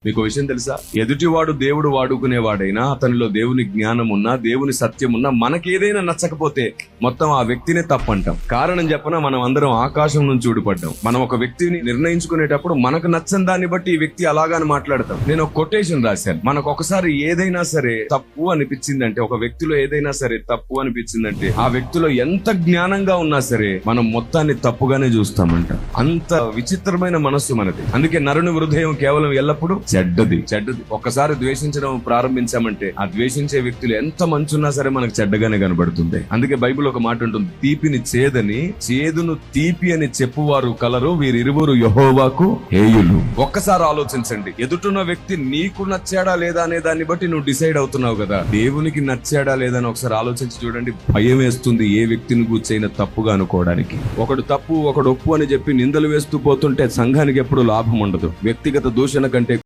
మీకు విషయం తెలుసా? ఎదుటివాడు దేవుడు వాడుకునేవాడైనా, అతనిలో దేవుని జ్ఞానం ఉన్నా, దేవుని సత్యం ఉన్నా, మనకేదైనా నచ్చకపోతే మొత్తం ఆ వ్యక్తినే తప్పంటాం. కారణం చెప్పనా, మనం అందరం ఆకాశం నుంచి ఊడిపడ్డాం. మనం ఒక వ్యక్తిని నిర్ణయించుకునేటప్పుడు మనకు నచ్చని దాన్ని బట్టి ఈ వ్యక్తి అలాగాని మాట్లాడతాం. నేను ఒక కొటేషన్ రాశాను. మనకు ఒకసారి ఏదైనా సరే తప్పు అనిపించిందంటే, ఒక వ్యక్తిలో ఏదైనా సరే తప్పు అనిపించిందంటే, ఆ వ్యక్తిలో ఎంత జ్ఞానంగా ఉన్నా సరే మనం మొత్తాన్ని తప్పుగానే చూస్తామంట. అంత విచిత్రమైన మనస్సు మనది. అందుకే నరుని హృదయం కేవలం ఎల్లప్పుడూ చెడ్డది. ఒక్కసారి ద్వేషించడం ప్రారంభించామంటే, ఆ ద్వేషించే వ్యక్తులు ఎంత మంచున్నా సరే మనకు చెడ్డగానే కనబడుతుంది. అందుకే బైబిల్ ఒక మాట ఉంటుంది, తీపిని చేదని, చేదును తీపి అని చెప్పువారు కలరు, వీరిరువురు యెహోవాకు హేయులు. ఒక్కసారి ఆలోచించండి, ఎదుటున్న వ్యక్తి నీకు నచ్చాడా లేదా అనే దాన్ని బట్టి నువ్వు డిసైడ్ అవుతున్నావు కదా, దేవునికి నచ్చాడా లేదా అని ఒకసారి ఆలోచించి చూడండి. భయం వేస్తుంది ఏ వ్యక్తిని కూర్చైనా తప్పుగా అనుకోవడానికి. ఒకడు తప్పు ఒకడు ఒప్పు అని చెప్పి నిందలు వేస్తూ పోతుంటే సంఘానికి ఎప్పుడు లాభం ఉండదు. వ్యక్తిగత దూషణ కంటే